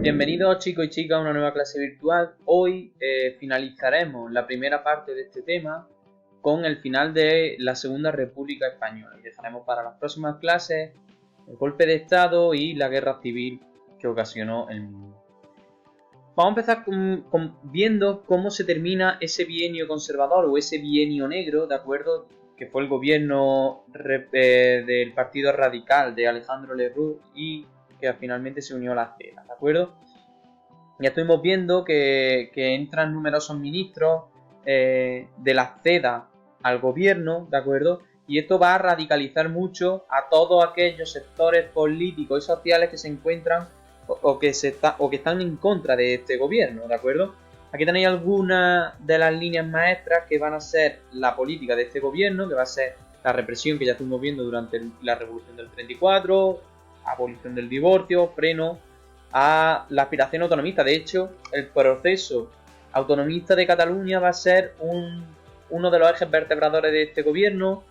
Bienvenidos chicos y chicas a una nueva clase virtual. Hoy finalizaremos la primera parte de este tema con el final de la Segunda República Española y dejaremos para las próximas clases el golpe de Estado y la guerra civil que ocasionó el mismo. Vamos a empezar viendo cómo se termina ese bienio conservador o ese bienio negro, ¿de acuerdo? Que fue el gobierno del Partido Radical de Alejandro Lerroux y que finalmente se unió a la CEDA, ¿de acuerdo? Ya estuvimos viendo que entran numerosos ministros de la CEDA al gobierno, ¿de acuerdo? Y esto va a radicalizar mucho a todos aquellos sectores políticos y sociales que se encuentran o que están en contra de este gobierno, ¿de acuerdo? Aquí tenéis algunas de las líneas maestras que van a ser la política de este gobierno, que va a ser la represión que ya estuvimos viendo durante la Revolución del 34, abolición del divorcio, freno a la aspiración autonomista. De hecho, el proceso autonomista de Cataluña va a ser uno de los ejes vertebradores de este gobierno,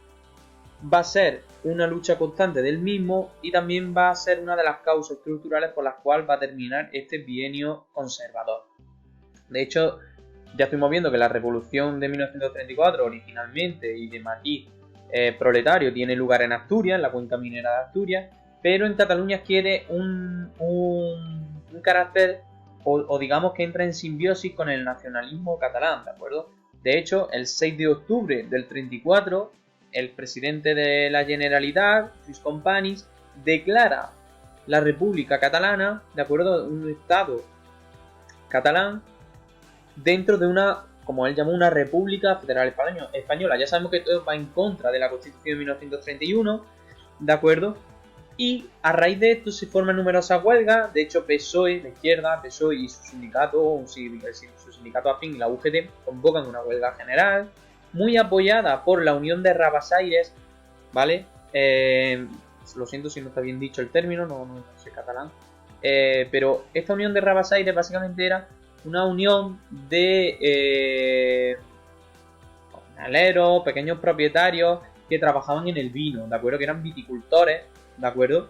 va a ser una lucha constante del mismo y también va a ser una de las causas estructurales por las cuales va a terminar este bienio conservador. De hecho, ya estuvimos viendo que la revolución de 1934 originalmente y de matiz proletario tiene lugar en Asturias, en la cuenca minera de Asturias, pero en Cataluña adquiere un carácter o digamos que entra en simbiosis con el nacionalismo catalán, ¿de acuerdo? De hecho, el 6 de octubre del 34, el presidente de la Generalitat, Lluís Companys, declara la República Catalana, ¿de acuerdo? Un estado catalán dentro de una, como él llamó, una República Federal Española. Ya sabemos que esto va en contra de la Constitución de 1931, ¿de acuerdo? Y a raíz de esto se forman numerosas huelgas. De hecho, PSOE, la izquierda, PSOE y su sindicato afín, la UGT, convocan una huelga general, muy apoyada por la Unión de Rabassaires, ¿vale? Lo siento si no está bien dicho el término, no sé catalán. Pero esta Unión de Rabassaires básicamente era una unión de jornaleros, pequeños propietarios que trabajaban en el vino, ¿de acuerdo? Que eran viticultores, ¿de acuerdo?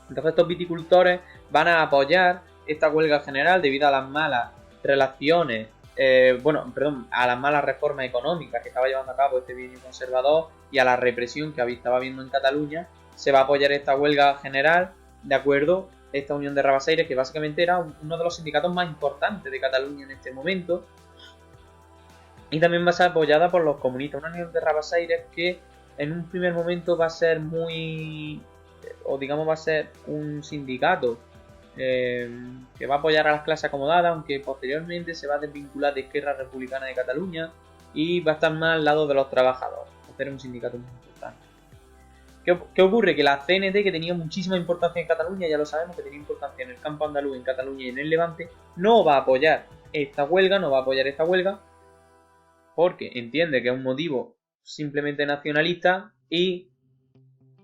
Entonces estos viticultores van a apoyar esta huelga general debido a las malas relaciones, a las malas reformas económicas que estaba llevando a cabo este bienio conservador y a la represión que estaba habiendo en Cataluña. Se va a apoyar esta huelga general, ¿de acuerdo? Esta Unión de Rabassaires, que básicamente era uno de los sindicatos más importantes de Cataluña en este momento. Y también va a ser apoyada por los comunistas. Una Unión de Rabassaires que en un primer momento va a ser va a ser un sindicato que va a apoyar a las clases acomodadas, aunque posteriormente se va a desvincular de Esquerra Republicana de Cataluña y va a estar más al lado de los trabajadores. Va a ser un sindicato muy importante. ¿Qué ocurre? Que la CNT, que tenía muchísima importancia en Cataluña, ya lo sabemos, que tenía importancia en el campo andaluz, en Cataluña y en el Levante, no va a apoyar esta huelga, porque entiende que es un motivo simplemente nacionalista y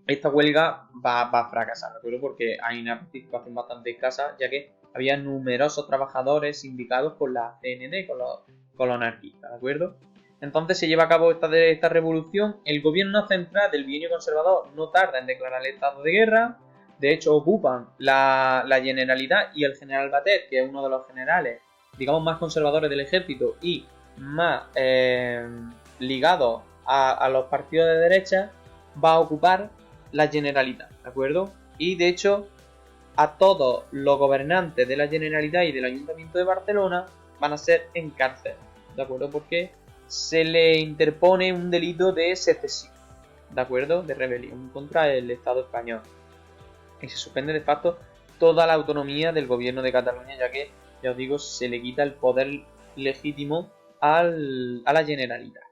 esta huelga va a fracasar, ¿de acuerdo? Porque hay una participación bastante escasa, ya que había numerosos trabajadores sindicados con la CNT, con los anarquistas, ¿de acuerdo? Entonces se lleva a cabo esta revolución. El gobierno central del bienio conservador no tarda en declarar el estado de guerra. De hecho, ocupan la Generalitat y el general Batet, que es uno de los generales, digamos, más conservadores del ejército y más ligados a los partidos de derecha, va a ocupar la Generalitat, ¿de acuerdo? Y de hecho, a todos los gobernantes de la Generalitat y del Ayuntamiento de Barcelona van a ser encarcelados, ¿de acuerdo? Porque se le interpone un delito de secesión, ¿de acuerdo? De rebelión contra el Estado español. Y se suspende de facto toda la autonomía del gobierno de Cataluña, ya que, ya os digo, se le quita el poder legítimo a la Generalitat.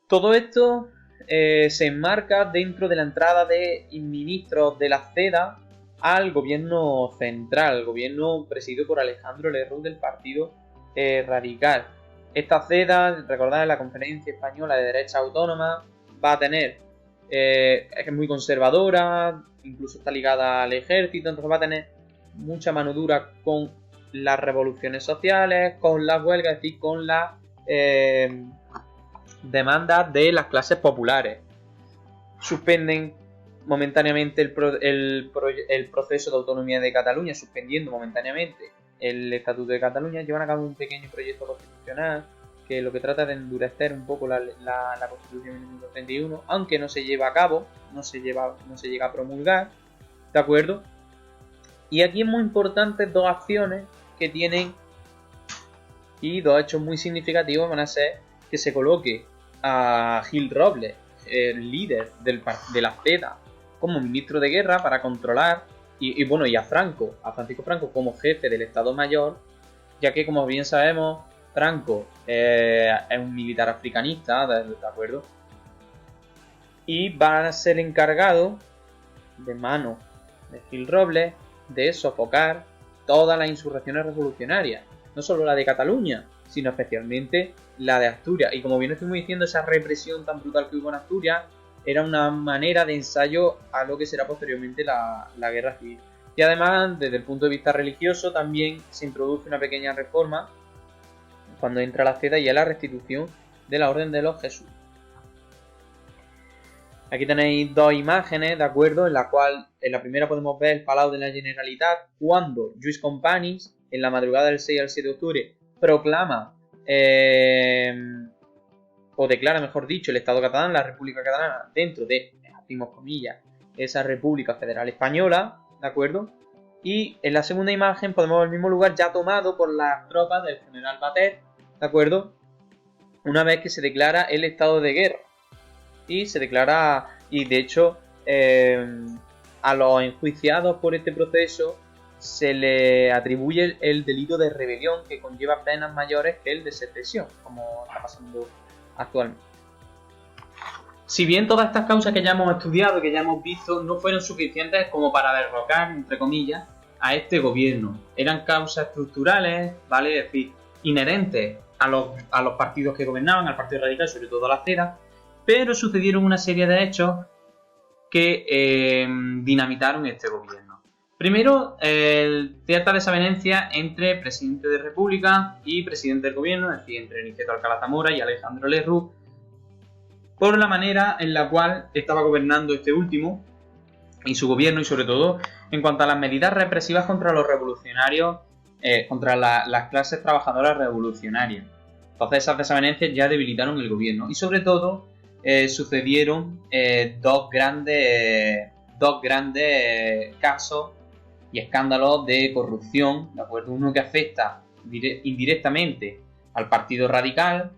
Todo esto se enmarca dentro de la entrada de ministros de la CEDA al gobierno central, el gobierno presidido por Alejandro Lerroux del Partido Radical. Esta CEDA, recordad, en la Conferencia Española de Derecha Autónoma, va a tener, es muy conservadora, incluso está ligada al ejército, entonces va a tener mucha mano dura con las revoluciones sociales, con las huelgas, es decir, con las demandas de las clases populares. Suspenden momentáneamente el proceso de autonomía de Cataluña, suspendiendo momentáneamente el Estatuto de Cataluña, llevan a cabo un pequeño proyecto constitucional que lo que trata de endurecer un poco la Constitución de 1931, aunque no se lleva a cabo, no se llega a promulgar, ¿de acuerdo? Y aquí es muy importante dos acciones que tienen y dos hechos muy significativos van a ser que se coloque a Gil Robles, el líder de la ZETA, como ministro de guerra para controlar y a Francisco Franco como jefe del Estado Mayor, ya que como bien sabemos Franco es un militar africanista, ¿de acuerdo? Y va a ser encargado de mano de Gil Robles de sofocar todas las insurrecciones revolucionarias, no solo la de Cataluña, sino especialmente la de Asturias. Y como bien estuvimos diciendo, esa represión tan brutal que hubo en Asturias era una manera de ensayo a lo que será posteriormente la guerra civil. Y además, desde el punto de vista religioso, también se introduce una pequeña reforma cuando entra la ZETA y es la restitución de la Orden de los Jesús. Aquí tenéis dos imágenes, ¿de acuerdo? En la cual, en la primera podemos ver el Palau de la Generalitat, cuando Lluís Companys, en la madrugada del 6 al 7 de octubre, proclama, o declara, mejor dicho, el Estado catalán, la República Catalana, dentro de, abrimos comillas, esa República Federal Española, ¿de acuerdo? Y en la segunda imagen podemos ver el mismo lugar ya tomado por las tropas del general Batet, ¿de acuerdo? Una vez que se declara el estado de guerra. Y se declara, y de hecho, a los enjuiciados por este proceso se le atribuye el delito de rebelión, que conlleva penas mayores que el de secesión, como está pasando actualmente. Si bien todas estas causas que ya hemos estudiado, que ya hemos visto, no fueron suficientes como para derrocar, entre comillas, a este gobierno. Eran causas estructurales, ¿vale? Es decir, inherentes a los partidos que gobernaban, al Partido Radical, sobre todo a la CEDA, pero sucedieron una serie de hechos que dinamitaron este gobierno. Primero, cierta desavenencia entre presidente de República y presidente del gobierno, es decir, entre Niceto Alcalá Zamora y Alejandro Lerroux, por la manera en la cual estaba gobernando este último y su gobierno, y sobre todo en cuanto a las medidas represivas contra los revolucionarios, contra las clases trabajadoras revolucionarias. Entonces esas desavenencias ya debilitaron el gobierno y sobre todo sucedieron dos grandes casos y escándalos de corrupción, ¿de acuerdo? Uno que afecta indirectamente al Partido Radical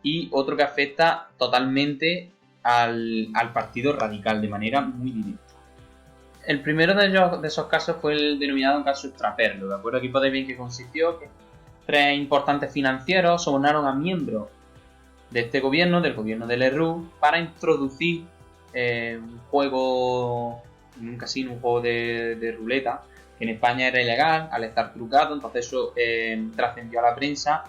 y otro que afecta totalmente al Partido Radical de manera muy directa. El primero de esos casos fue el denominado caso Extraperlo, ¿de acuerdo? Aquí podéis ver en qué consistió, que tres importantes financieros sobornaron a miembros de este gobierno, del gobierno de Lerroux, para introducir un juego, un casino, un juego de ruleta, que en España era ilegal al estar trucado. Entonces eso trascendió a la prensa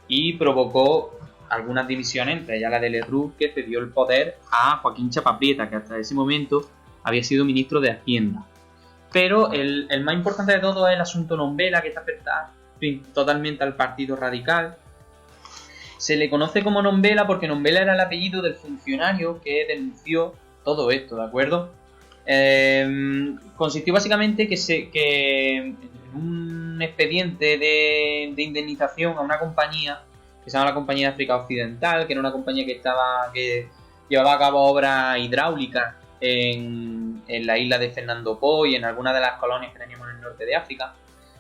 y provocó algunas divisiones, entre ellas la de Lerroux, que cedió el poder a Joaquín Chapaprieta, que hasta ese momento había sido ministro de Hacienda. Pero el más importante de todo es el asunto Nombela, que está afectado totalmente al Partido Radical. Se le conoce como Nombela porque Nombela era el apellido del funcionario que denunció todo esto, ¿de acuerdo? Consistió básicamente que en un expediente de indemnización a una compañía que se llama la Compañía de África Occidental, que era una compañía que llevaba a cabo obras hidráulicas en la isla de Fernando Po y en algunas de las colonias que teníamos en el norte de África.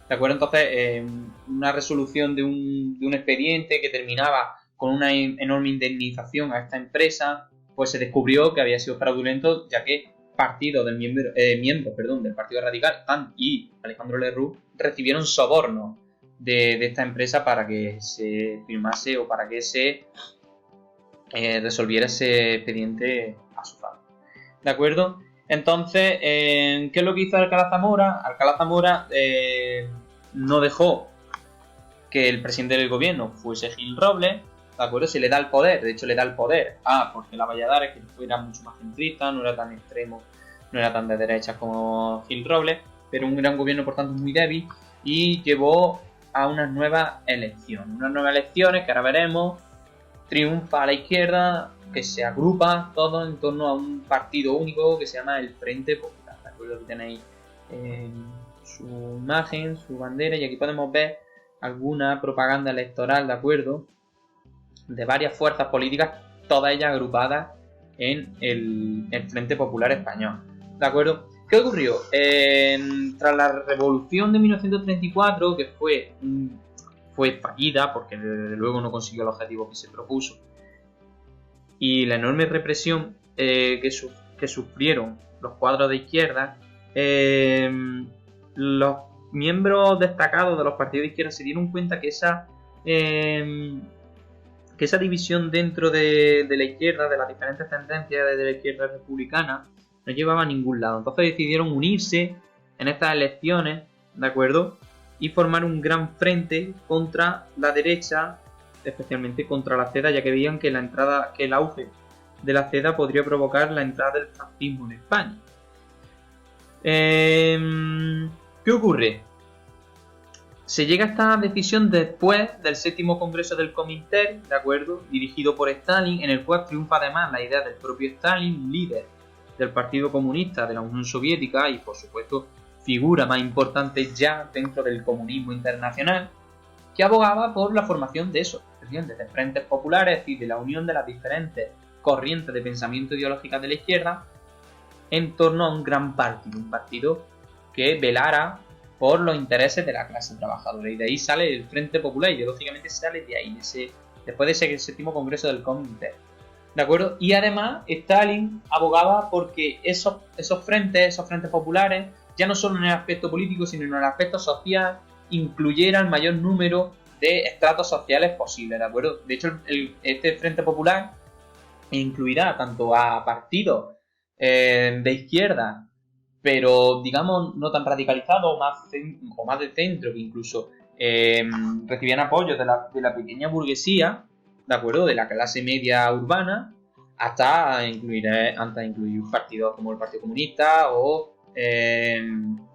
¿De acuerdo? Entonces, una resolución de un expediente que terminaba con una enorme indemnización a esta empresa, pues se descubrió que había sido fraudulento, ya que partidos del miembros del Partido Radical y Alejandro Lerroux recibieron sobornos de esta empresa para que se firmase o para que se resolviera ese expediente a su favor. ¿De acuerdo? Entonces, ¿qué es lo que hizo Alcalá Zamora? Alcalá Zamora no dejó que el presidente del gobierno fuese Gil Robles, ¿de acuerdo? Se le da el poder, de hecho le da el poder a Jorge Valladares, que era mucho más centrista, no era tan extremo, no era tan de derechas como Gil Robles, pero un gran gobierno por tanto muy débil, y llevó a unas nuevas elecciones que ahora veremos, triunfa a la izquierda, que se agrupa todo en torno a un partido único que se llama el Frente Popular. ¿De acuerdo? Aquí tenéis su imagen, su bandera, y aquí podemos ver alguna propaganda electoral, ¿de acuerdo?, de varias fuerzas políticas, todas ellas agrupadas en el Frente Popular Español, ¿de acuerdo? ¿Qué ocurrió? Tras la Revolución de 1934, que fue fallida, porque desde luego no consiguió el objetivo que se propuso, y la enorme represión que sufrieron los cuadros de izquierda, los miembros destacados de los partidos de izquierda se dieron cuenta que esa división dentro de la izquierda, de las diferentes tendencias de la izquierda republicana, no llevaba a ningún lado. Entonces decidieron unirse en estas elecciones, ¿de acuerdo?, y formar un gran frente contra la derecha, especialmente contra la CEDA, ya que veían que el auge de la CEDA podría provocar la entrada del fascismo en España. ¿Qué ocurre? Se llega a esta decisión después del 7º Congreso del Comintern, ¿de acuerdo?, dirigido por Stalin, en el cual triunfa además la idea del propio Stalin, líder del Partido Comunista de la Unión Soviética y, por supuesto, figura más importante ya dentro del comunismo internacional, que abogaba por la formación de de frentes populares, es decir, de la unión de las diferentes corrientes de pensamiento ideológicas de la izquierda en torno a un gran partido, un partido que velara por los intereses de la clase trabajadora, y de ahí sale el Frente Popular, ideológicamente sale de ahí, después de ese 7º Congreso del Comintern, ¿de acuerdo? Y además Stalin abogaba porque esos frentes populares, ya no solo en el aspecto político, sino en el aspecto social, incluyeran el mayor número de estratos sociales posibles, ¿de acuerdo? De hecho, este Frente Popular incluirá tanto a partidos de izquierda, pero digamos no tan radicalizados, o más de centro, que incluso recibían apoyo de la pequeña burguesía, ¿de acuerdo?, de la clase media urbana, hasta incluir partidos como el Partido Comunista o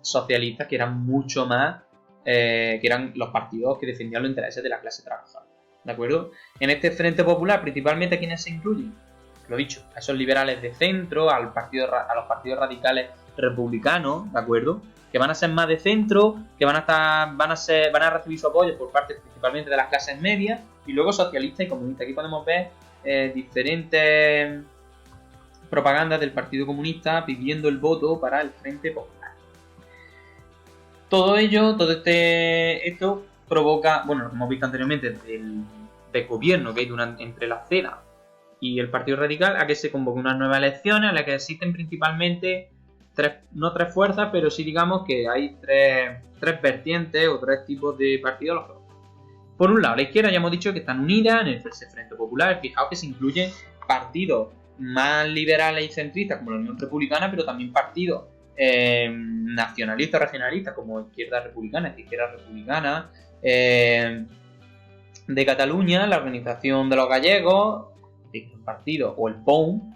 socialistas, que eran mucho más, que eran los partidos que defendían los intereses de la clase trabajadora, ¿de acuerdo? En este Frente Popular, principalmente, ¿quiénes se incluyen? Lo dicho, a esos liberales de centro, a los partidos radicales republicanos, ¿de acuerdo?, que van a ser más de centro, que van a recibir su apoyo por parte principalmente de las clases medias, y luego socialistas y comunistas. Aquí podemos ver diferentes propagandas del Partido Comunista pidiendo el voto para el Frente Popular. Esto provoca, bueno, como hemos visto anteriormente, del gobierno que hay entre la CEDA y el Partido Radical, a que se convoquen unas nuevas elecciones, en las que existen principalmente no tres fuerzas, pero sí digamos que hay tres vertientes o tres tipos de partidos. Por un lado, la izquierda, ya hemos dicho que están unidas en ese Frente Popular. Fijaos que se incluyen partidos más liberales y centristas como la Unión Republicana, pero también partidos nacionalistas, regionalistas, como Izquierda Republicana, de Cataluña, la Organización de los Gallegos, un partido, o el POUM,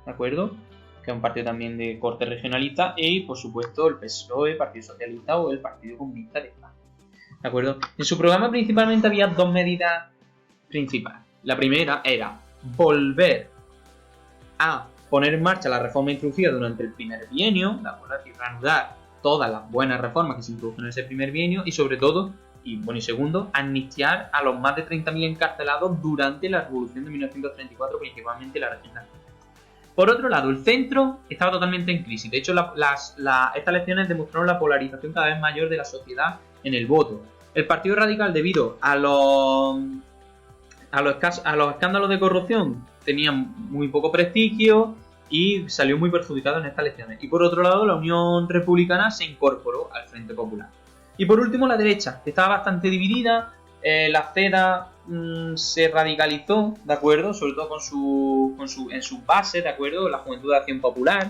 ¿de acuerdo?, que es un partido también de corte regionalista, y por supuesto el PSOE, Partido Socialista, o el Partido Comunista de España, ¿de acuerdo? En su programa principalmente había dos medidas principales. La primera era volver a poner en marcha la reforma introducida durante el primer bienio, ¿de acuerdo?, y reanudar todas las buenas reformas que se introdujeron en ese primer bienio, y sobre todo, y segundo, amnistiar a los más de 30.000 encarcelados durante la Revolución de 1934, principalmente la región nacional. Por otro lado, el centro estaba totalmente en crisis. De hecho, estas elecciones demostraron la polarización cada vez mayor de la sociedad en el voto. El Partido Radical, debido a los escándalos de corrupción, tenía muy poco prestigio y salió muy perjudicado en estas elecciones. Y por otro lado, la Unión Republicana se incorporó al Frente Popular. Y por último, la derecha, que estaba bastante dividida. La CEDA se radicalizó, ¿de acuerdo?, sobre todo en su base, ¿de acuerdo?, la Juventud de Acción Popular,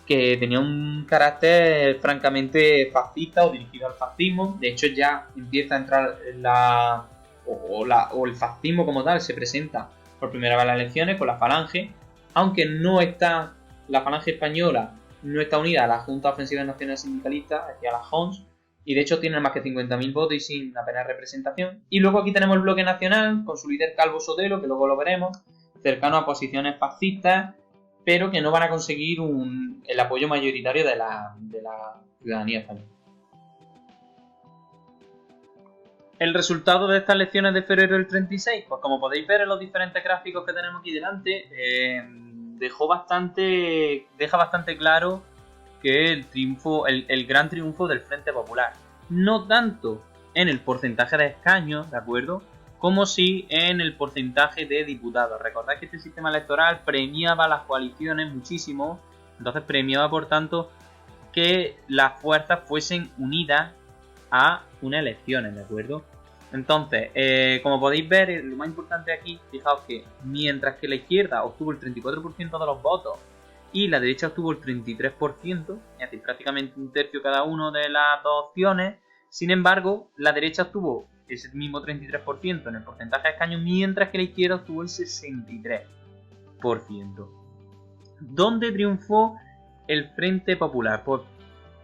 que tenía un carácter francamente fascista o dirigido al fascismo. De hecho, ya empieza a entrar el fascismo como tal, se presenta por primera vez en las elecciones con la Falange, aunque la Falange española no está unida a la Junta Ofensiva Nacional Sindicalista, es decir, a la JONS, y de hecho tienen más que 50.000 votos y sin apenas representación. Y luego aquí tenemos el Bloque Nacional, con su líder Calvo Sotelo, que luego lo veremos, cercano a posiciones fascistas, pero que no van a conseguir el apoyo mayoritario de la ciudadanía española. El resultado de estas elecciones de febrero del 36, pues como podéis ver en los diferentes gráficos que tenemos aquí delante, deja bastante claro que el gran triunfo del Frente Popular. No tanto en el porcentaje de escaños, ¿de acuerdo?, como sí en el porcentaje de diputados. Recordad que este sistema electoral premiaba las coaliciones muchísimo, entonces premiaba, por tanto, que las fuerzas fuesen unidas a unas elecciones, ¿de acuerdo? Entonces, como podéis ver, lo más importante aquí, fijaos que mientras que la izquierda obtuvo el 34% de los votos y la derecha obtuvo el 33%, es decir, prácticamente un tercio cada uno de las dos opciones, sin embargo, la derecha obtuvo ese mismo 33% en el porcentaje de escaños, mientras que la izquierda obtuvo el 63%. ¿Dónde triunfó el Frente Popular? Pues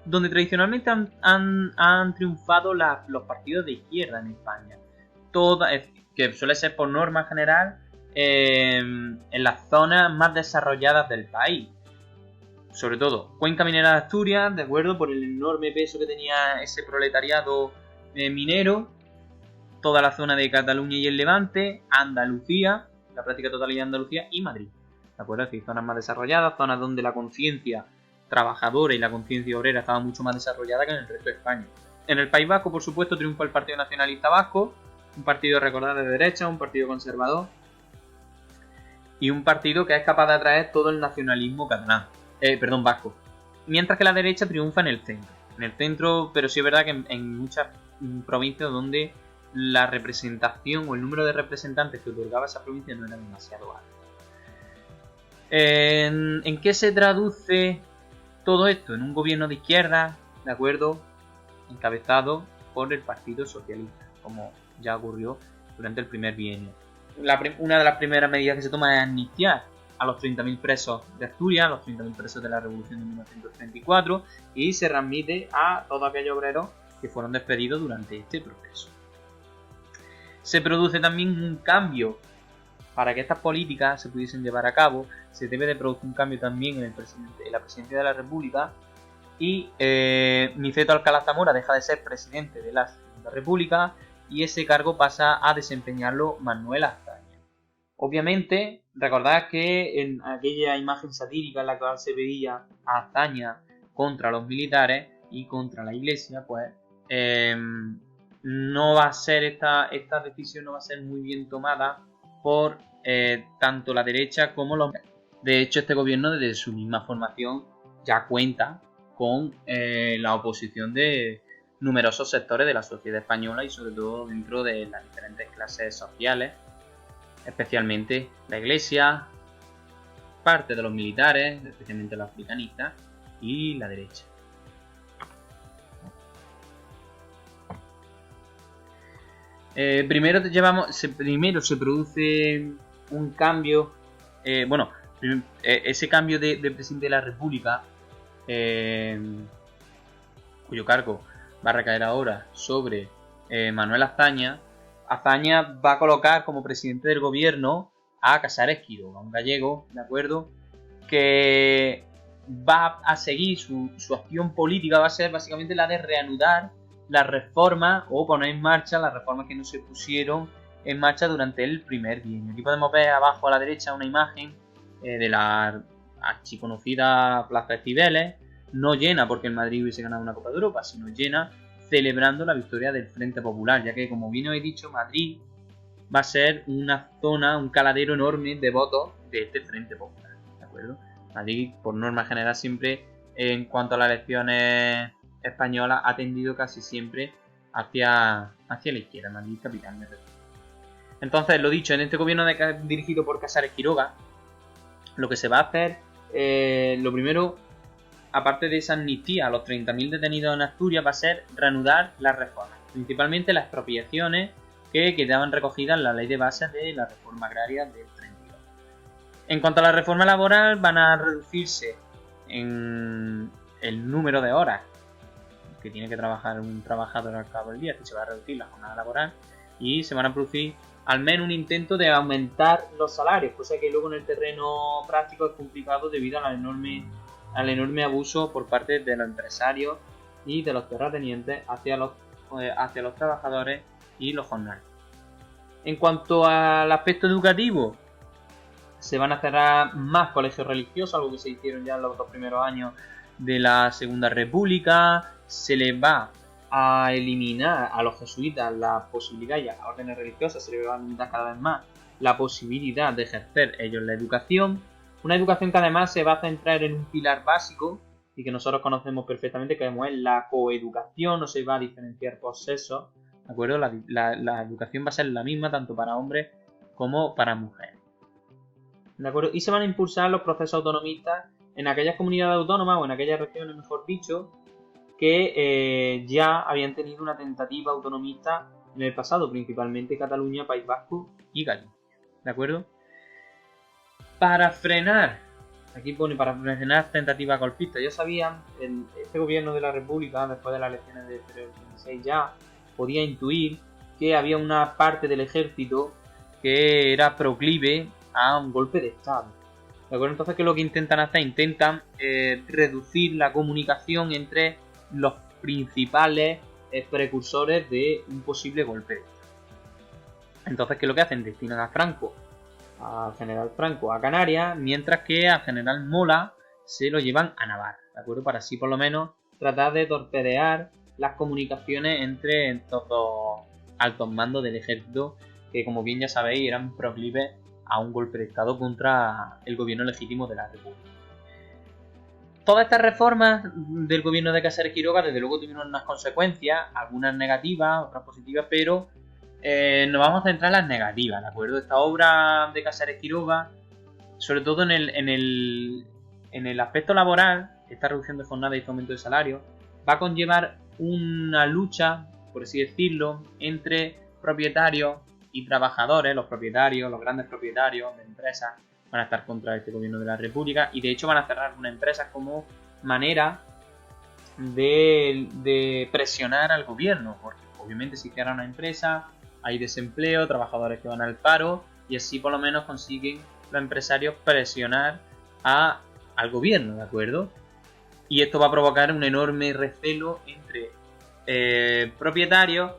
donde tradicionalmente han triunfado los partidos de izquierda en España. Que suele ser por norma general en las zonas más desarrolladas del país. Sobre todo Cuenca Minera de Asturias, ¿de acuerdo? Por el enorme peso que tenía ese proletariado minero. Toda la zona de Cataluña y el Levante, Andalucía, la práctica totalidad de Andalucía y Madrid. ¿De acuerdo? Es decir, zonas más desarrolladas, zonas donde la conciencia trabajadora y la conciencia obrera estaba mucho más desarrollada que en el resto de España. En el País Vasco, por supuesto, triunfó el Partido Nacionalista Vasco, un partido recordado de derecha, un partido conservador y un partido que es capaz de atraer todo el nacionalismo vasco. Mientras que la derecha triunfa en el centro. En el centro, pero sí es verdad que en muchas provincias donde la representación o el número de representantes que otorgaba esa provincia no era demasiado alto. ¿En qué se traduce todo esto? En un gobierno de izquierda, ¿de acuerdo?, encabezado por el Partido Socialista, como ya ocurrió durante el primer bienio. Una de las primeras medidas que se toma es amnistiar a los 30.000 presos de Asturias, a los 30.000 presos de la Revolución de 1934, y se readmite a todos aquellos obreros que fueron despedidos durante este proceso. Se produce también un cambio. Para que estas políticas se pudiesen llevar a cabo, se debe de producir un cambio también en la presidencia de la República, y Niceto Alcalá Zamora deja de ser presidente de la Segunda República y ese cargo pasa a desempeñarlo Manuel Azaña. Obviamente, recordad que en aquella imagen satírica en la cual se veía a Azaña contra los militares y contra la Iglesia, pues no va a ser esta decisión no va a ser muy bien tomada por tanto la derecha como los... De hecho, este gobierno desde su misma formación ya cuenta con la oposición de numerosos sectores de la sociedad española y sobre todo dentro de las diferentes clases sociales, especialmente la Iglesia, parte de los militares, especialmente los africanistas, y la derecha. Primero se produce un cambio, ese cambio de presidente de la República, cuyo cargo va a recaer ahora sobre Manuel Azaña. Azaña va a colocar como presidente del gobierno a Casares Quiroga, un gallego, ¿de acuerdo?, que va a seguir su acción política, va a ser básicamente la de reanudar las reformas o poner en marcha las reformas que no se pusieron en marcha durante el primer bienio. Aquí podemos ver abajo a la derecha una imagen de la archiconocida Plaza de Cibeles, no llena porque el Madrid hubiese ganado una Copa de Europa, sino llena celebrando la victoria del Frente Popular, ya que, como bien os he dicho, Madrid va a ser una zona, un caladero enorme de votos de este Frente Popular, ¿de acuerdo? Madrid, por norma general, siempre en cuanto a las elecciones españolas ha tendido casi siempre hacia la izquierda, Madrid capital. Entonces, lo dicho, en este gobierno dirigido por Casares Quiroga, lo que se va a hacer, lo primero, aparte de esa amnistía a los 30.000 detenidos en Asturias, va a ser reanudar las reformas, principalmente las expropiaciones que quedaban recogidas en la ley de bases de la reforma agraria del 32. En cuanto a la reforma laboral, van a reducirse en el número de horas que tiene que trabajar un trabajador al cabo del día, que se va a reducir la jornada laboral y se van a producir al menos un intento de aumentar los salarios, cosa que luego en el terreno práctico es complicado debido al enorme abuso por parte de los empresarios y de los terratenientes hacia los trabajadores y los jornales. En cuanto al aspecto educativo, se van a cerrar más colegios religiosos, algo que se hicieron ya en los 2 primeros años de la Segunda República. Se les va a eliminar a los jesuitas la posibilidad, y a las órdenes religiosas se les va a limitar cada vez más la posibilidad de ejercer ellos la educación. Una educación que además se va a centrar en un pilar básico y que nosotros conocemos perfectamente, que es la coeducación, no se va a diferenciar por sexo, ¿de acuerdo? La educación va a ser la misma tanto para hombres como para mujeres, ¿de acuerdo? Y se van a impulsar los procesos autonomistas en aquellas comunidades autónomas o en aquellas regiones, mejor dicho, que ya habían tenido una tentativa autonomista en el pasado, principalmente Cataluña, País Vasco y Galicia, ¿de acuerdo? Para frenar, aquí pone para frenar tentativas golpistas. Ya sabían, este gobierno de la República, después de las elecciones de 2016 ya podía intuir que había una parte del ejército que era proclive a un golpe de Estado. ¿De acuerdo? Entonces, ¿qué es lo que intentan hacer? Intentan reducir la comunicación entre los principales precursores de un posible golpe. Entonces, ¿qué es lo que hacen? Destinan a Franco, al general Franco, a Canarias, mientras que al general Mola se lo llevan a Navarra, ¿de acuerdo? Para así por lo menos tratar de torpedear las comunicaciones entre estos dos altos mandos del ejército, que como bien ya sabéis eran proclives a un golpe de Estado contra el gobierno legítimo de la República. Todas estas reformas del gobierno de Casares Quiroga desde luego tuvieron unas consecuencias, algunas negativas, otras positivas, pero nos vamos a centrar en las negativas, ¿de acuerdo? Esta obra de Casares Quiroga, sobre todo en el aspecto laboral, esta reducción de jornada y este aumento de salario, va a conllevar una lucha, por así decirlo, entre propietarios y trabajadores. Los propietarios, los grandes propietarios de empresas van a estar contra este gobierno de la República y de hecho van a cerrar una empresa como manera de presionar al gobierno, porque obviamente si cierran una empresa hay desempleo, trabajadores que van al paro y así por lo menos consiguen los empresarios presionar al gobierno, ¿de acuerdo? Y esto va a provocar un enorme recelo entre propietarios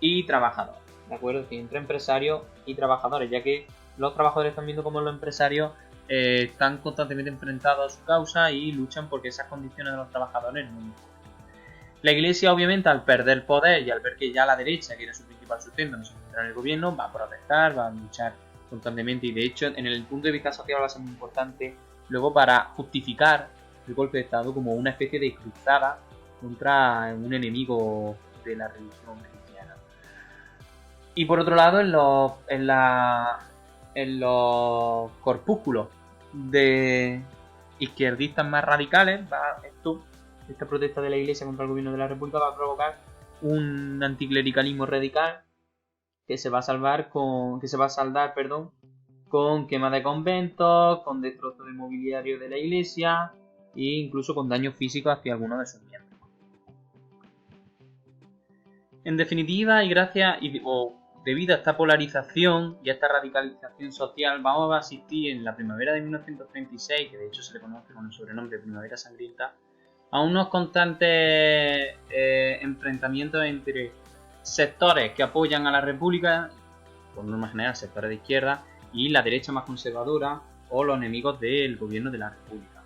y trabajadores, ¿de acuerdo? Sí, entre empresarios y trabajadores, ya que los trabajadores están viendo cómo los empresarios están constantemente enfrentados a su causa y luchan porque esas condiciones de los trabajadores no mejoran. La Iglesia, obviamente, al perder poder y al ver que ya la derecha, que era su principal sustento, no se encuentra en el gobierno, va a protestar, va a luchar constantemente y de hecho en el punto de vista social va a ser muy importante luego para justificar el golpe de Estado como una especie de cruzada contra un enemigo de la religión cristiana. Y por otro lado, en los corpúsculos de izquierdistas más radicales, esta protesta de la Iglesia contra el gobierno de la República va a provocar un anticlericalismo radical que se va a saldar con quema de conventos, con destrozo de mobiliario de la Iglesia e incluso con daños físicos hacia algunos de sus miembros. En definitiva, debido a esta polarización y a esta radicalización social, vamos a asistir en la primavera de 1936, que de hecho se le conoce con el sobrenombre de Primavera Sangrienta, a unos constantes enfrentamientos entre sectores que apoyan a la República, por norma general sectores de izquierda, y la derecha más conservadora o los enemigos del gobierno de la República.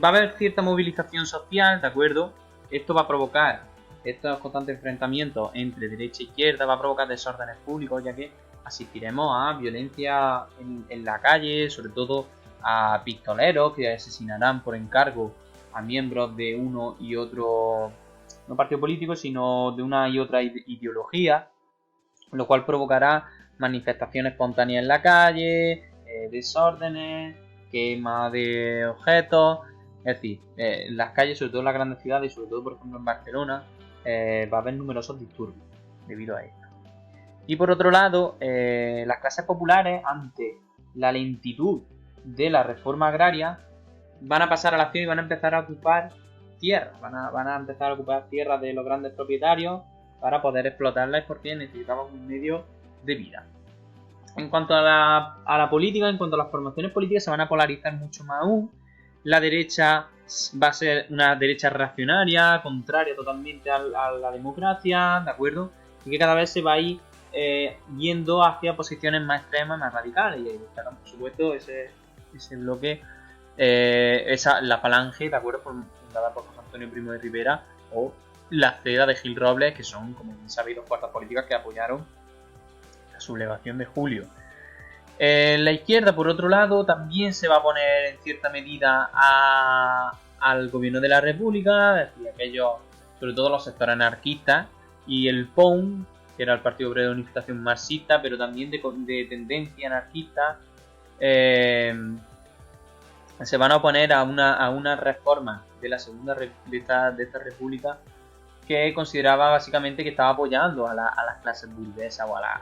Va a haber cierta movilización social, ¿de acuerdo? Esto va a provocar estos constantes enfrentamientos entre derecha e izquierda, va a provocar desórdenes públicos, ya que asistiremos a violencia en la calle, sobre todo a pistoleros que asesinarán por encargo a miembros de uno y otro, no partido político, sino de una y otra ideología, lo cual provocará manifestaciones espontáneas en la calle, desórdenes, quema de objetos, es decir, en las calles, sobre todo en las grandes ciudades y sobre todo por ejemplo en Barcelona, va a haber numerosos disturbios debido a esto. Y por otro lado, las clases populares, ante la lentitud de la reforma agraria, van a pasar a la acción y van a empezar a ocupar tierras, van a empezar a ocupar tierras de los grandes propietarios para poder explotarlas porque necesitaban un medio de vida. En cuanto a la política, en cuanto a las formaciones políticas, se van a polarizar mucho más aún. La derecha va a ser una derecha reaccionaria, contraria totalmente a la democracia, ¿de acuerdo? Y que cada vez se va a ir yendo hacia posiciones más extremas, más radicales. Y ahí destacan, por supuesto, ese bloque, la Falange, ¿de acuerdo? Fundada por José Antonio Primo de Rivera, o la CEDA de Gil Robles, que son, como bien sabéis, dos fuerzas políticas que apoyaron la sublevación de Julio. La izquierda, por otro lado, también se va a poner en cierta medida al gobierno de la República, es decir, aquellos, sobre todo los sectores anarquistas, y el POUM, que era el Partido Obrero de Unificación Marxista, pero también de tendencia anarquista, se van a oponer a una reforma de la segunda de esta república que consideraba básicamente que estaba apoyando a las clases burguesas o a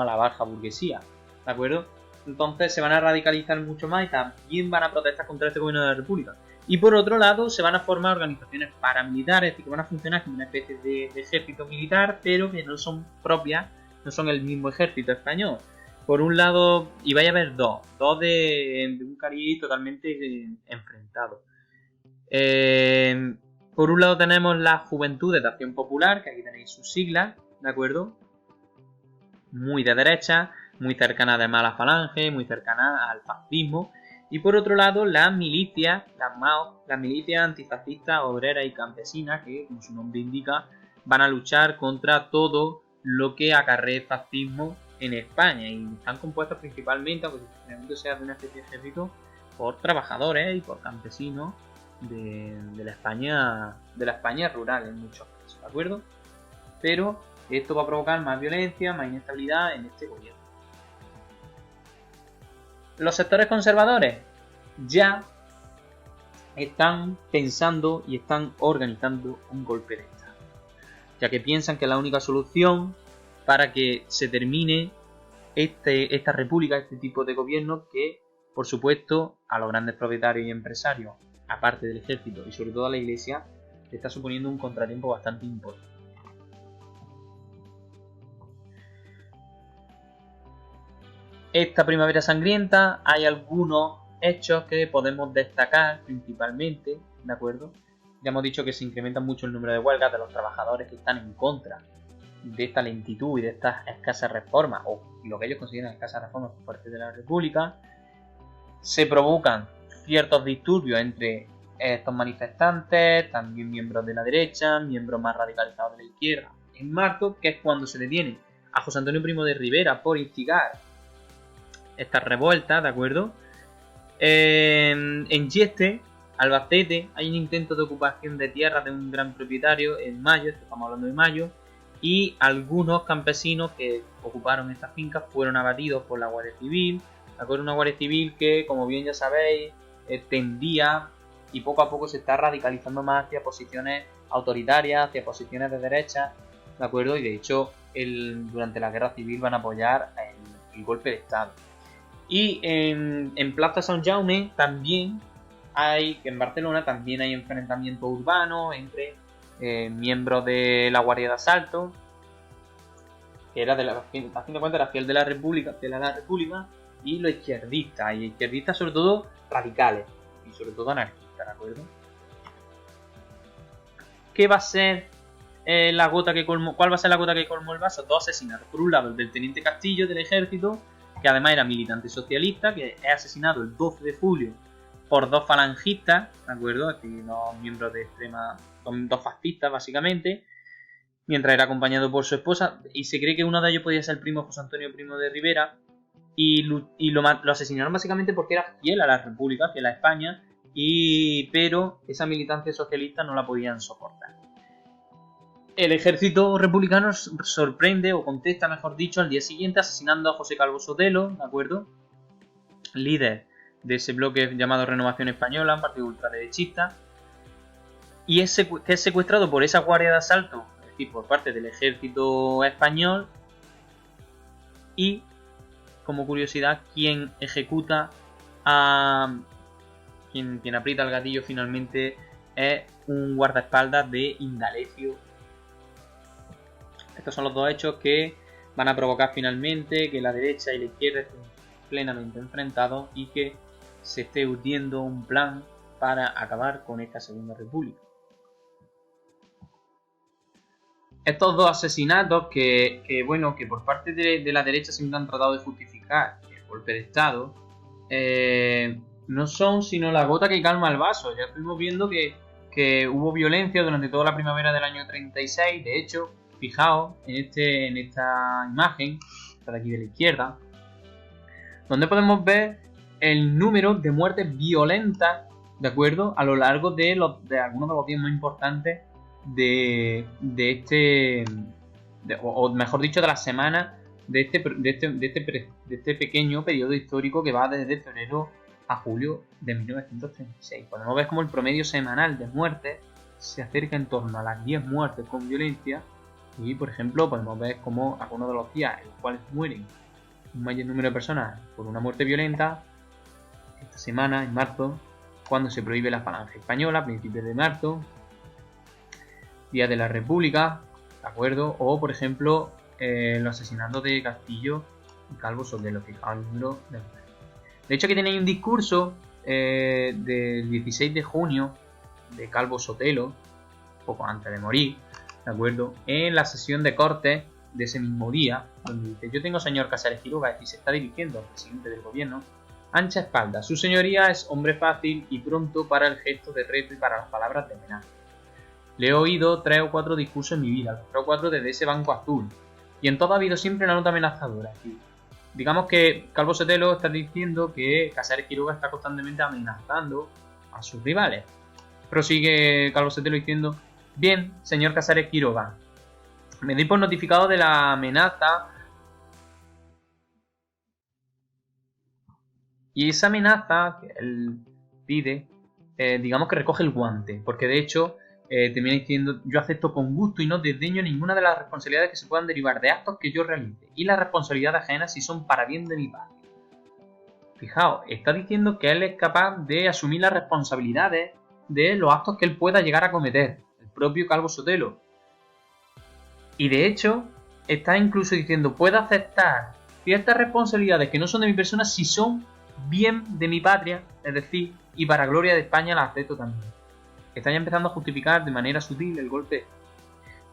la baja burguesía, ¿de acuerdo? Entonces se van a radicalizar mucho más y también van a protestar contra este gobierno de la república. Y por otro lado se van a formar organizaciones paramilitares, es decir, que van a funcionar como una especie de ejército militar, pero que no son propias, no son el mismo ejército español. Por un lado, y vaya a haber dos de un cariz totalmente enfrentado. Por un lado tenemos las Juventudes de Acción Popular, que aquí tenéis sus siglas, ¿de acuerdo? Muy de derecha, muy cercana además a la Falange, muy cercana al fascismo. Y por otro lado, las milicias, las MAO, las milicias antifascistas, obreras y campesinas, que como su nombre indica, van a luchar contra todo lo que acarree fascismo en España. Y están compuestas principalmente, aunque su sea de una especie de ejército, por trabajadores y por campesinos de la España rural en muchos casos, ¿de acuerdo? Pero esto va a provocar más violencia, más inestabilidad en este gobierno. Los sectores conservadores ya están pensando y están organizando un golpe de Estado, ya que piensan que la única solución para que se termine esta república, este tipo de gobierno, que por supuesto a los grandes propietarios y empresarios, aparte del ejército y sobre todo a la iglesia, le está suponiendo un contratiempo bastante importante. Esta primavera sangrienta hay algunos hechos que podemos destacar principalmente, ¿de acuerdo? Ya hemos dicho que se incrementa mucho el número de huelgas de los trabajadores que están en contra de esta lentitud y de estas escasas reformas, o lo que ellos consideran escasas reformas por parte de la República. Se provocan ciertos disturbios entre estos manifestantes, también miembros de la derecha, miembros más radicalizados de la izquierda. En marzo, que es cuando se detiene a José Antonio Primo de Rivera por instigar estas revueltas, ¿de acuerdo? En Yeste, Albacete, hay un intento de ocupación de tierras de un gran propietario en mayo, estamos hablando de mayo, y algunos campesinos que ocuparon estas fincas fueron abatidos por la Guardia Civil, ¿de acuerdo? Una Guardia Civil que, como bien ya sabéis, tendía y poco a poco se está radicalizando más hacia posiciones autoritarias, hacia posiciones de derecha, ¿de acuerdo? Y de hecho, durante la Guerra Civil van a apoyar el golpe de Estado. Y en Plaza San Jaume también en Barcelona también hay enfrentamientos urbanos entre miembros de la Guardia de Asalto, que era a fin de cuentas era fiel de la República, y los izquierdistas sobre todo radicales y sobre todo anarquistas, ¿de acuerdo? ¿Qué va a ser la gota que colmó? ¿Cuál va a ser la gota que colmó el vaso? Dos asesinatos. Por un lado, el del teniente Castillo del ejército, que además era militante socialista, que es asesinado el 12 de julio por dos falangistas, ¿de acuerdo? Es decir, dos miembros de extrema, dos fascistas básicamente, mientras era acompañado por su esposa, y se cree que uno de ellos podía ser el primo José Antonio Primo de Rivera, y lo asesinaron básicamente porque era fiel a la República, fiel a España, pero esa militancia socialista no la podían soportar. El ejército republicano sorprende, o contesta mejor dicho, al día siguiente asesinando a José Calvo Sotelo, ¿de acuerdo? Líder de ese bloque llamado Renovación Española, un partido ultraderechista, y es secuestrado por esa guardia de asalto, es decir, por parte del ejército español, y, como curiosidad, quien ejecuta a quien aprieta el gatillo finalmente es un guardaespaldas de Indalecio. Estos son los dos hechos que van a provocar finalmente que la derecha y la izquierda estén plenamente enfrentados y que se esté urdiendo un plan para acabar con esta Segunda República. Estos dos asesinatos que por parte de la derecha siempre han tratado de justificar el golpe de Estado, no son sino la gota que calma el vaso. Ya estuvimos viendo que hubo violencia durante toda la primavera del año 36. De hecho, fijaos en esta imagen, esta de aquí de la izquierda, donde podemos ver el número de muertes violentas, ¿de acuerdo?, a lo largo de algunos de los días más importantes o mejor dicho, de la semana de este pequeño periodo histórico que va desde febrero a julio de 1936. Podemos ver cómo el promedio semanal de muertes se acerca en torno a las 10 muertes con violencia y, por ejemplo, podemos ver cómo algunos de los días en los cuales mueren un mayor número de personas por una muerte violenta, esta semana, en marzo, cuando se prohíbe la falange española, a principios de marzo, Día de la República, ¿de acuerdo? O, por ejemplo, los asesinatos de Castillo y Calvo Sotelo, fijaos el número de muertes. De hecho, aquí tenéis un discurso del 16 de junio de Calvo Sotelo, poco antes de morir, ¿de acuerdo?, en la sesión de Cortes de ese mismo día, donde dice: yo tengo, señor Casares Quiroga, y se está dirigiendo al presidente del gobierno, ancha espalda. Su señoría es hombre fácil y pronto para el gesto de reto y para las palabras de amenaza. Le he oído 3 o 4 discursos en mi vida, los 3 o 4 desde ese banco azul, y en todo ha habido siempre una nota amenazadora. Digamos que Calvo Sotelo está diciendo que Casares Quiroga está constantemente amenazando a sus rivales. Prosigue Calvo Sotelo diciendo: bien, señor Casares Quiroga, me doy por notificado de la amenaza. Y esa amenaza que él pide, digamos que recoge el guante, porque de hecho termina diciendo: yo acepto con gusto y no desdeño ninguna de las responsabilidades que se puedan derivar de actos que yo realice, y las responsabilidades ajenas si son para bien de mi patria. Fijaos, está diciendo que él es capaz de asumir las responsabilidades de los actos que él pueda llegar a cometer, el propio Calvo Sotelo. Y de hecho, está incluso diciendo: puedo aceptar ciertas responsabilidades que no son de mi persona si son bien de mi patria, es decir, y para gloria de España las acepto también. Está ya empezando a justificar de manera sutil el golpe.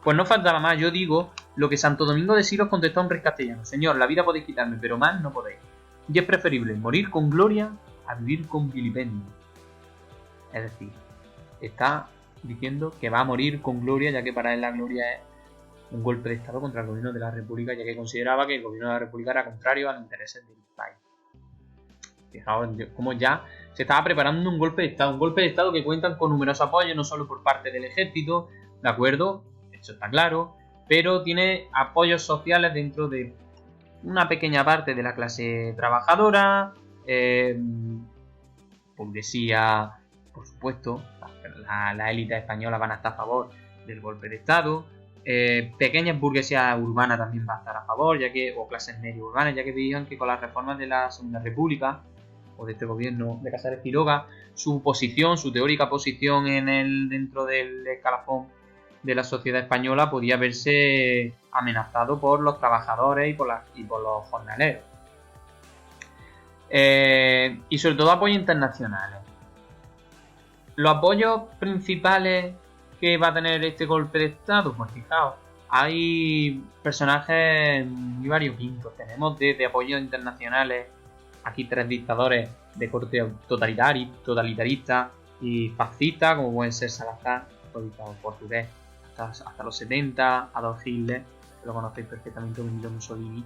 Pues no faltaba más, yo digo lo que Santo Domingo de Silos contestó a un rey castellano: señor, la vida podéis quitarme, pero más no podéis. Y es preferible morir con gloria a vivir con vilipendio. Es decir, está diciendo que va a morir con gloria, ya que para él la gloria es un golpe de Estado contra el gobierno de la República, ya que consideraba que el gobierno de la República era contrario a los intereses del país. Fijaos cómo ya se estaba preparando un golpe de Estado que cuentan con numeroso apoyo, no solo por parte del ejército, ¿de acuerdo? Eso está claro, pero tiene apoyos sociales dentro de una pequeña parte de la clase trabajadora, burguesía, por supuesto, la élite española van a estar a favor del golpe de Estado. Pequeñas burguesías urbanas también va a estar a favor, o clases medio urbanas, ya que veían que con las reformas de la Segunda República o de este gobierno de Casares Quiroga, su teórica posición dentro del escalafón de la sociedad española podía verse amenazado por los trabajadores y por los jornaleros. Y sobre todo apoyos internacionales. Los apoyos principales que va a tener este golpe de Estado, pues fijaos, hay personajes muy variopintos. Tenemos desde apoyos internacionales aquí 3 dictadores de corte totalitarista y fascista, como pueden ser Salazar, dictador portugués, hasta los 70, Adolf Hitler, que lo conocéis perfectamente, Benito Mussolini,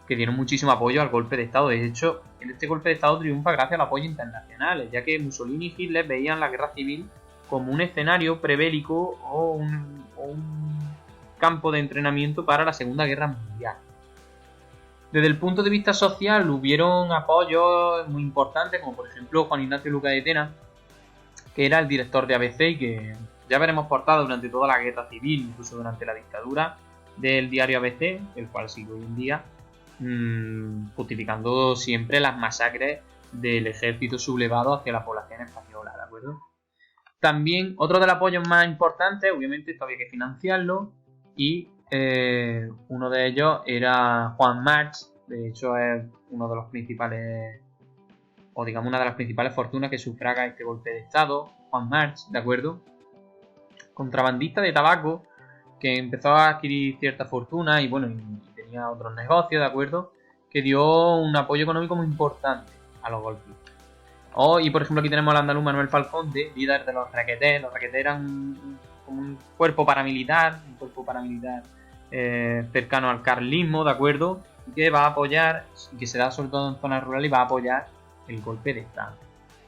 que dieron muchísimo apoyo al golpe de Estado. De hecho, en este golpe de Estado triunfa gracias al apoyo internacional, ya que Mussolini y Hitler veían la guerra civil como un escenario prebélico o un campo de entrenamiento para la Segunda Guerra Mundial. Desde el punto de vista social hubieron apoyos muy importantes, como por ejemplo Juan Ignacio Luca de Tena, que era el director de ABC y que ya veremos portada durante toda la guerra civil, incluso durante la dictadura, del diario ABC, el cual sigue hoy en día, justificando siempre las masacres del ejército sublevado hacia la población española, ¿de acuerdo? También otro de los apoyos más importantes, obviamente esto había que financiarlo, y uno de ellos era Juan March. De hecho es uno de los principales, o digamos una de las principales fortunas que sufraga este golpe de estado, Juan March, ¿de acuerdo? Contrabandista de tabaco, que empezó a adquirir cierta fortuna y bueno, y tenía otros negocios, ¿de acuerdo? Que dio un apoyo económico muy importante a los golpistas. Y por ejemplo aquí tenemos al andaluz Manuel Falconde, líder de los Requetés. Los Requetés eran como un cuerpo paramilitar, cercano al carlismo, ¿de acuerdo? Y que va a apoyar, que se da sobre todo en zonas rurales, y va a apoyar el golpe de estado.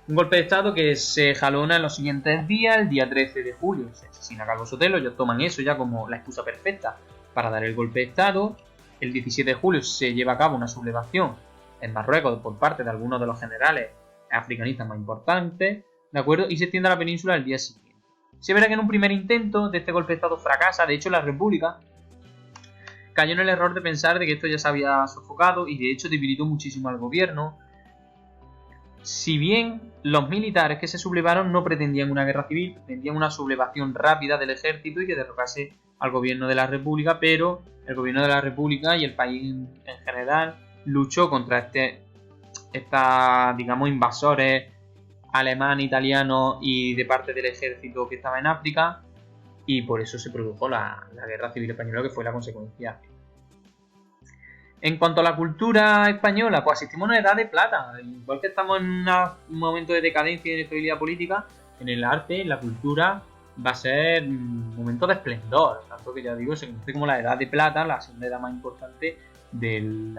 Un golpe de estado que se jalona en los siguientes días. El día 13 de julio se asesina a Calvo Sotelo. Ellos toman eso ya como la excusa perfecta para dar el golpe de estado. El 17 de julio se lleva a cabo una sublevación en Marruecos por parte de algunos de los generales africanistas más importantes, ¿de acuerdo? Y se extiende a la península el día siguiente. Se verá que en un primer intento de este golpe de estado fracasa. De hecho, la República cayó en el error de pensar de que esto ya se había sofocado y de hecho debilitó muchísimo al gobierno. Si bien los militares que se sublevaron no pretendían una guerra civil, pretendían una sublevación rápida del ejército y que derrocase al gobierno de la República, pero el gobierno de la República y el país en general luchó contra digamos, invasores alemanes, italianos y de parte del ejército que estaba en África, y por eso se produjo la guerra civil española, que fue la consecuencia. En cuanto a la cultura española, pues asistimos a una edad de plata. Igual que estamos en un momento de decadencia y de inestabilidad política, en el arte, en la cultura, va a ser un momento de esplendor. Tanto que ya digo, se conoce como la edad de plata, la segunda edad más importante de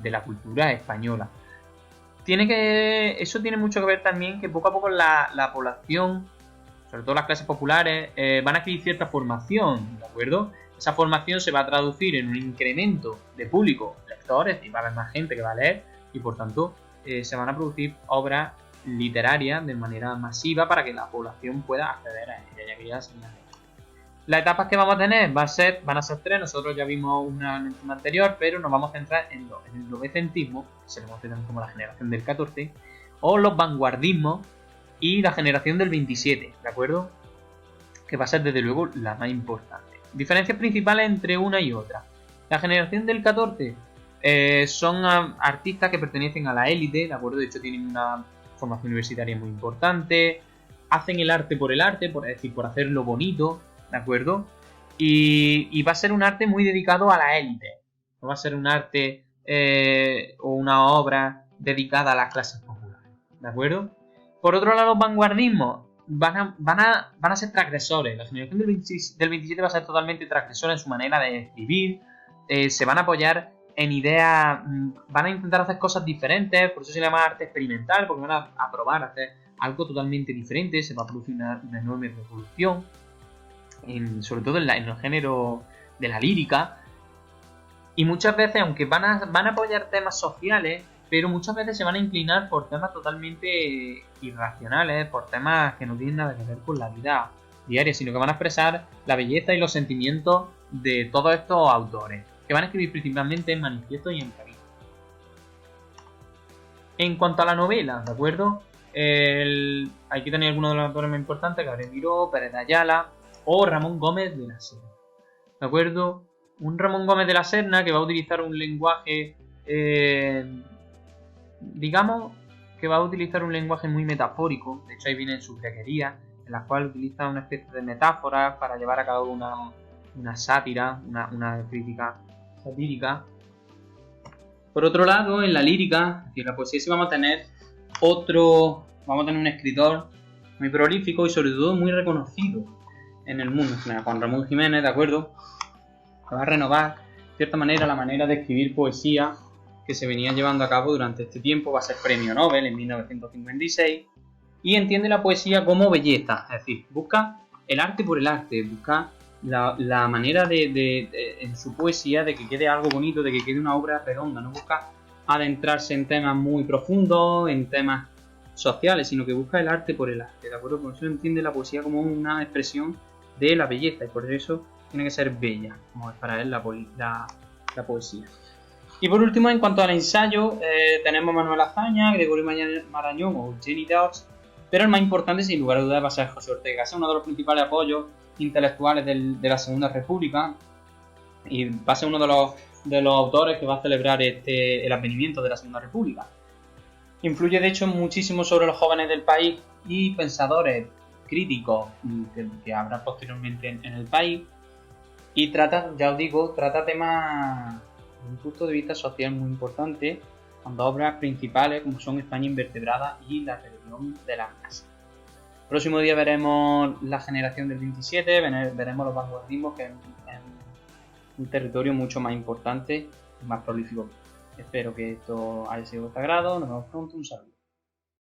la cultura española. Eso tiene mucho que ver también que poco a poco la población, sobre todo las clases populares, van a adquirir cierta formación, ¿de acuerdo? Esa formación se va a traducir en un incremento de público, lectores, y va a haber más gente que va a leer, y por tanto se van a producir obras literarias de manera masiva para que la población pueda acceder a ella, ya que ya se señalé. Las etapas que vamos a tener van a ser 3. Nosotros ya vimos una en el tema anterior, pero nos vamos a centrar en el novecentismo, que se le conoce también como la generación del 14, o los vanguardismos y la generación del 27, ¿de acuerdo? Que va a ser desde luego la más importante. Diferencias principales entre una y otra. La generación del 14 son artistas que pertenecen a la élite, ¿de acuerdo? De hecho tienen una formación universitaria muy importante, hacen el arte por el arte, es decir, por hacerlo bonito, ¿de acuerdo? Y va a ser un arte muy dedicado a la élite. No va a ser un arte o una obra dedicada a las clases populares, ¿de acuerdo? Por otro lado, los vanguardismos van a ser transgresores. La generación del 27 va a ser totalmente transgresora en su manera de escribir. Se van a apoyar en ideas, van a intentar hacer cosas diferentes, por eso se llama arte experimental, porque van a probar a hacer algo totalmente diferente. Se va a producir una enorme revolución, sobre todo en el género de la lírica. Y muchas veces, aunque van a apoyar temas sociales, pero muchas veces se van a inclinar por temas totalmente irracionales, por temas que no tienen nada que ver con la vida diaria, sino que van a expresar la belleza y los sentimientos de todos estos autores, que van a escribir principalmente en manifiestos y en revistas. En cuanto a la novela, ¿de acuerdo? Hay que tener algunos de los autores más importantes: Gabriel Miró, Pérez de Ayala o Ramón Gómez de la Serna, ¿de acuerdo? Un Ramón Gómez de la Serna que va a utilizar un lenguaje, digamos que va a utilizar un lenguaje muy metafórico. De hecho ahí vienen sus greguerías, en las cuales utiliza una especie de metáforas para llevar a cabo una sátira, una crítica satírica. Por otro lado, en la lírica, es decir, la poesía, sí vamos a tener un escritor muy prolífico y sobre todo muy reconocido en el mundo. Juan Ramón Jiménez, ¿de acuerdo? Va a renovar, de cierta manera, la manera de escribir poesía que se venía llevando a cabo durante este tiempo. Va a ser premio Nobel en 1956 y entiende la poesía como belleza, es decir, busca el arte por el arte, busca la manera en su poesía de que quede algo bonito, de que quede una obra redonda. No busca adentrarse en temas muy profundos, en temas sociales, sino que busca el arte por el arte, ¿de acuerdo? Por eso entiende la poesía como una expresión de la belleza y por eso tiene que ser bella, como es para él la poesía. Y por último, en cuanto al ensayo, tenemos Manuel Azaña, Gregorio Marañón o Jenny Dodds, Pero el más importante, sin lugar a dudas, va a ser José Ortega. Es uno de los principales apoyos intelectuales de la Segunda República y va a ser uno de los autores que va a celebrar el advenimiento de la Segunda República. Influye, de hecho, muchísimo sobre los jóvenes del país y pensadores críticos que habrá posteriormente en el país. Y trata, ya os digo, trata temas desde un punto de vista social muy importante, con dos obras principales como son España invertebrada y La rebelión de las masas. El próximo día veremos la generación del 27, veremos los vanguardismos, que es un territorio mucho más importante y más prolífico. Espero que esto haya sido de vuestro agrado. Nos vemos pronto. Un saludo.